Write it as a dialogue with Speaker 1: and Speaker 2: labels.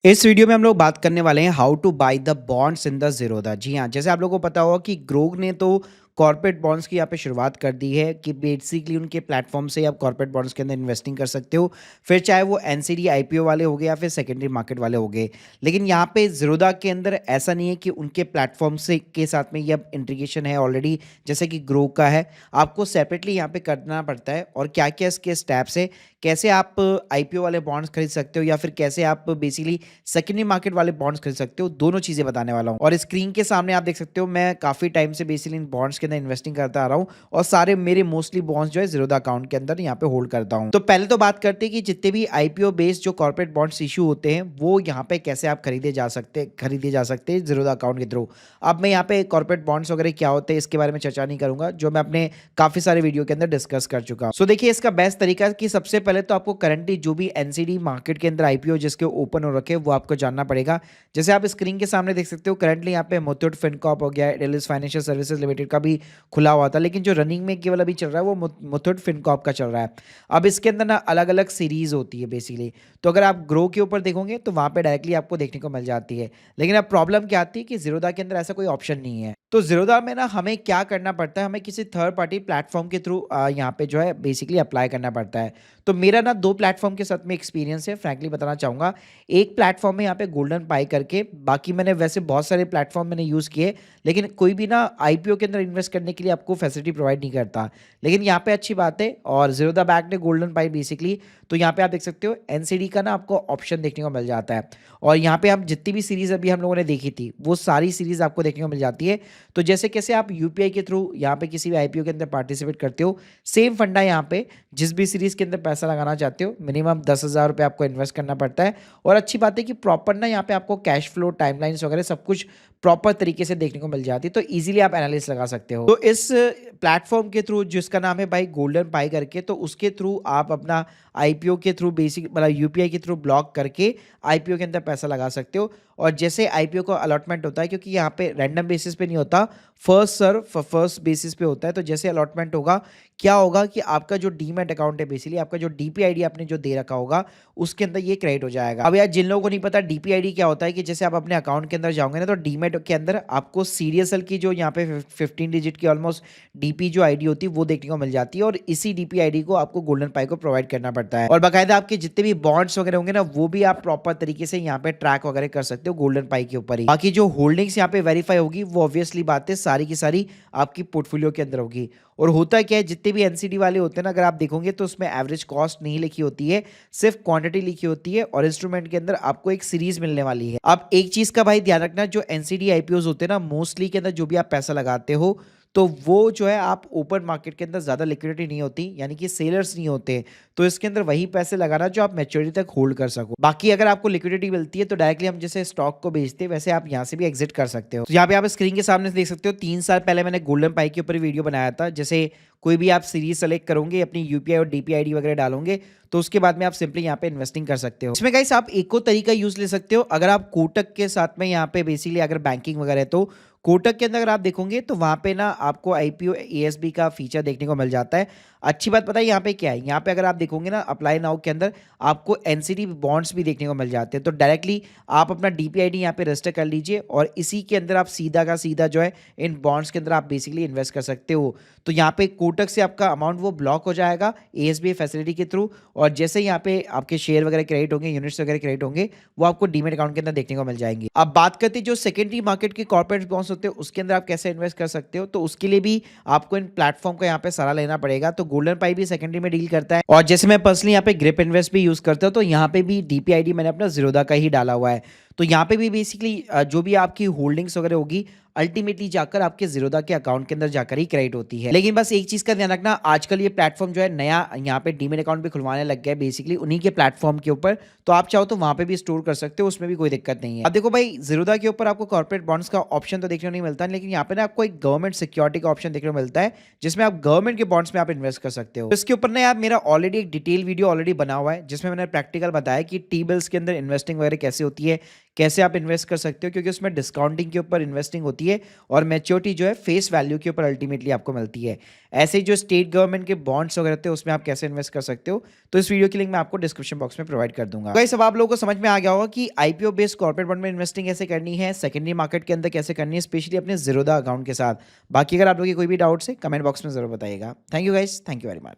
Speaker 1: इस वीडियो में हम लोग बात करने वाले हैं how to buy the bonds in the Zerodha. जी हाँ, जैसे आप लोगों को पता होगा कि ग्रोग ने तो कॉर्पोरेट बॉन्ड्स की यहाँ पे शुरुआत कर दी है कि बेसिकली उनके प्लेटफॉर्म से आप कॉर्पोरेट बॉन्ड्स के अंदर इन्वेस्टिंग कर सकते हो। फिर चाहे वो एनसीडी आईपीओ वाले हो गए या फिर सेकेंडरी मार्केट वाले हो गए। लेकिन यहाँ पे ज़ीरोधा के अंदर ऐसा नहीं है कि उनके प्लेटफॉर्म से के साथ में ये अब इंटीग्रेशन है ऑलरेडी, जैसे कि ग्रो का है। आपको सेपरेटली यहाँ पे करना पड़ता है और क्या क्या इसके स्टेप्स है, कैसे आप आईपीओ वाले बॉन्ड्स खरीद सकते हो या फिर कैसे आप बेसिकली सेकेंडरी मार्केट वाले बॉन्ड्स खरीद सकते हो, दोनों चीज़ें बताने वाला हूँ। और स्क्रीन के सामने आप देख सकते हो मैं काफ़ी टाइम से बेसिकली इन बॉन्ड्स के अंदर इन्वेस्टिंग करता आ रहा हूँ और सारे मेरे मोस्टली बॉन्ड्स जो है ज़ीरोधा अकाउंट के अंदर यहाँ पे होल्ड करता हूँ। तो पहले तो बात करते हैं कि जितने भी आईपीओ बेस्ड जो कॉर्पोरेट बॉन्ड्स इशू होते हैं वो यहाँ पे कैसे आप खरीदे जा सकते हैं ज़ीरोधा अकाउंट के थ्रू। अब मैं यहाँ पे कॉर्पोरेट बॉन्ड्स वगैरह क्या होते हैं इसके बारे में चर्चा नहीं करूंगा, जो मैं अपने काफ़ी सारे वीडियो के अंदर डिस्कस कर चुका हूँ। सो देखिए, इसका बेस्ट तरीका है कि सबसे पहले तो आपको करंटली जो भी एनसीडी मार्केट के अंदर आईपीओ जिसके ओपन हो रखे वो आपको जानना पड़ेगा। जैसे आप स्क्रीन के सामने देख सकते हो करंटली यहाँ पे मुथूट फिनकॉर्प हो गया, एडेलिस फाइनेंशियल सर्विसेज लिमिटेड का भी खुला हुआ था, लेकिन जो रनिंग में केवल अभी चल रहा है वो मुथूट फिनकॉर्प का चल रहा है। अब इसके अंदर ना अलग अलग सीरीज होती है बेसिकली। तो अगर आप ग्रो के ऊपर देखोगे तो वहाँ पे डायरेक्टली आपको देखने को मिल जाती है। लेकिन अब प्रॉब्लम क्या आती है कि ज़ीरोधा के अंदर ऐसा कोई ऑप्शन नहीं है। तो ज़ीरोधा में ना हमें क्या करना पड़ता है, हमें किसी थर्ड पार्टी प्लेटफॉर्म के थ्रू यहाँ पे जो है बेसिकली अप्लाई करना पड़ता है। तो मेरा ना 2 प्लेटफ़ॉर्म के साथ में एक्सपीरियंस है, फ्रैंकली बताना चाहूँगा। एक प्लेटफ़ॉर्म है यहाँ पे गोल्डन पाई करके, बाकी मैंने वैसे बहुत सारे प्लेटफ़ॉर्म मैंने यूज़ किए, लेकिन कोई भी ना आईपीओ के अंदर इन्वेस्ट करने के लिए आपको फैसिलिटी प्रोवाइड नहीं करता। लेकिन यहाँ पे अच्छी बात है और ज़ीरोधा बैंक ने गोल्डन पाई बेसिकली, तो यहाँ पे आप देख सकते हो एनसीडी का ना आपको ऑप्शन देखने को मिल जाता है। और यहाँ पे हम जितनी भी सीरीज़ अभी हम लोगों ने देखी थी, वो सारी सीरीज़ आपको देखने को मिल जाती है। तो जैसे कैसे आप यूपीआई के थ्रू यहाँ पे किसी भी आईपीओ के अंदर पार्टिसिपेट करते हो, सेम फंडा यहाँ पे जिस भी सीरीज़ के अंदर पैसा लगाना चाहते हो मिनिमम 10,000 रुपये आपको इन्वेस्ट करना पड़ता है। और अच्छी बात है कि प्रॉपर ना यहाँ पे आपको कैश फ्लो टाइमलाइंस वगैरह सब कुछ प्रॉपर तरीके से देखने को मिल जाती है, तो इजीली आप एनालिसिस लगा सकते हो। तो इस प्लेटफॉर्म के थ्रू जिसका नाम है भाई गोल्डन पाई करके, तो उसके थ्रू आप अपना आईपीओ के थ्रू बेसिक मतलब यूपीआई के थ्रू ब्लॉक करके आईपीओ के अंदर पैसा लगा सकते हो। और जैसे आईपीओ का अलॉटमेंट होता है, क्योंकि यहाँ पे रैंडम बेसिस पे नहीं होता, फर्स्ट सर्व फर्स्ट बेसिस पे होता है। तो जैसे अलॉटमेंट होगा, क्या होगा कि आपका जो डीमैट अकाउंट है बेसिकली आपका जो डीपीआईडी आपने जो दे रखा होगा उसके अंदर ये क्रेडिट हो जाएगा। अब यार जिन लोगों को नहीं पता डीपीआईडी क्या होता है, कि जैसे आप अपने अकाउंट के अंदर जाओगे ना तो डीमैट के अंदर आपको सीडीएसएल की जो यहाँ पे 15 डिजिट की ऑलमोस्ट डीपी जो आईडी होती है वो देखने को मिल जाती है, और इसी डीपी आईडी को आपको गोल्डन पाई को प्रोवाइड करना पड़ता है। और बाकायदा आपके जितने भी बॉन्ड्स वगैरह होंगे ना वो भी आप प्रॉपर तरीके से यहाँ पे ट्रैक वगैरह कर सकते हो गोल्डन पाई के ऊपर ही। बाकी जो होल्डिंग्स यहाँ पे वेरीफाई होगी वो ऑब्वियसली बात है सारी की सारी आपकी पोर्टफोलियो के अंदर होगी। और होता क्या है, जितने भी एनसीडी वाले होते हैं ना, अगर आप देखोगे तो उसमें एवरेज कॉस्ट नहीं लिखी होती है, सिर्फ क्वांटिटी लिखी होती है, और इंस्ट्रूमेंट के अंदर आपको एक सीरीज मिलने वाली है। अब एक चीज का भाई ध्यान रखना, जो एनसीडी आईपीओ होते हैं ना मोस्टली के अंदर जो भी आप पैसा लगाते हो, तो वो जो है आप ओपन मार्केट के अंदर ज़्यादा लिक्विडिटी नहीं होती, यानी कि सेलर्स नहीं होते। तो इसके अंदर वही पैसे लगाना जो आप मैच्योरिटी तक होल्ड कर सको। बाकी अगर आपको लिक्विडिटी मिलती है तो डायरेक्टली हम जैसे स्टॉक को बेचते हैं वैसे आप यहाँ से भी एग्जिट कर सकते हो। तो यहाँ पे आप स्क्रीन के सामने देख सकते हो 3 साल पहले मैंने गोल्डन पाई के ऊपर वीडियो बनाया था। जैसे कोई भी आप सीरीज सेलेक्ट करोगे, अपनी यूपीआई और डीपीआईडी वगैरह डालोगे, तो उसके बाद में आप सिंपली यहाँ पे इन्वेस्टिंग कर सकते हो। इसमें गाइस आप एक और तरीका यूज ले सकते हो, अगर आप कोटक के साथ में यहाँ पे बेसिकली अगर बैंकिंग वगैरह है, तो कोटक के अंदर अगर आप देखोगे तो वहाँ पे ना आपको आईपीओ एएसबी का फीचर देखने को मिल जाता है। अच्छी बात पता है यहाँ पे क्या है, यहाँ पे अगर आप देखोगे ना अप्लाई नाउ के अंदर आपको एनसीडी बॉन्ड्स भी देखने को मिल जाते हैं। तो डायरेक्टली आप अपना डीपीआईडी यहाँ पे रजिस्टर कर लीजिए और इसी के अंदर आप सीधा का सीधा जो है इन बॉन्ड्स के अंदर आप बेसिकली इन्वेस्ट कर सकते हो। तो यहाँ पे कोटक से आपका अमाउंट वो ब्लॉक हो जाएगा एएसबी फैसिलिटी के थ्रू, और जैसे यहाँ पे आपके शेयर वगैरह क्रेडिट होंगे, यूनिट्स वगैरह क्रेडिट होंगे, वो आपको डीमेट अकाउंट के अंदर देखने को मिल जाएंगे। अब बात करते हैं जो सेकेंडरी मार्केट के कॉर्पोरेट बॉन्ड्स होते हैं उसके अंदर आप कैसे इन्वेस्ट कर सकते हो, तो उसके लिए भी आपको इन प्लेटफॉर्म का यहाँ पे सलाह लेना पड़ेगा। तो गोल्डन पाई भी सेकेंडरी में डील करता है, और जैसे मैं पर्सनली यहाँ पे ग्रिप इन्वेस्ट भी यूज करता हूँ, तो यहाँ पे भी डीपीआईडी मैंने अपना ज़ीरोधा का ही डाला हुआ है। तो यहाँ पे भी बेसिकली जो भी आपकी होल्डिंग्स वगैरह होगी अल्टीमेटली जाकर आपके ज़ीरोधा के अकाउंट के अंदर जाकर ही क्रेडिट होती है। लेकिन बस एक चीज़ का ध्यान रखना, आजकल ये प्लेटफॉर्म जो है नया यहाँ पे डीमेट अकाउंट भी खुलवाने लग गया है बेसिकली उन्हीं के प्लेटफॉर्म के ऊपर, तो आप चाहो तो वहाँ पे भी स्टोर कर सकते हो, उसमें भी कोई दिक्कत नहीं है। अब देखो भाई, ज़ीरोधा के ऊपर आपको कॉर्पोरेट बॉन्ड्स का ऑप्शन तो देखने को नहीं मिलता, लेकिन यहाँ पे ना आपको एक गवर्नमेंट सिक्योरिटी का ऑप्शन देखने को मिलता है, जिसमें आप गवर्नमेंट के बॉन्ड्स में आप इन्वेस्ट कर सकते हो। तो इसके ऊपर ना यार मेरा ऑलरेडी एक डिटेल वीडियो ऑलरेडी बना हुआ है, जिसमें मैंने प्रैक्टिकल बताया कि टी बिल्स के अंदर इन्वेस्टिंग वगैरह कैसे होती है, कैसे आप इन्वेस्ट कर सकते हो, क्योंकि उसमें डिस्काउंटिंग के ऊपर इन्वेस्टिंग होती है और मैच्योरिटी जो है फेस वैल्यू के ऊपर अल्टीमेटली आपको मिलती है। ऐसे ही जो स्टेट गवर्नमेंट के बॉन्ड्स वगैरह होते हैं उसमें आप कैसे इन्वेस्ट कर सकते हो, तो इस वीडियो की लिंक मैं आपको डिस्क्रिप्शन बॉक्स में प्रोवाइड कर दूंगा। गाइस, अब आप लोगों को समझ में आ गया होगा कि आईपीओ बेस्ड कॉर्पोरेट बॉन्ड में इन्वेस्टिंग कैसे करनी है, सेकेंडरी मार्केट के अंदर कैसे करनी है, स्पेशली अपने ज़ीरोधा अकाउंट के साथ। बाकी अगर आप लोगों की कोई भी डाउट्स है कमेंट बॉक्स में जरूर बताइएगा। Thank you guys, thank you very much.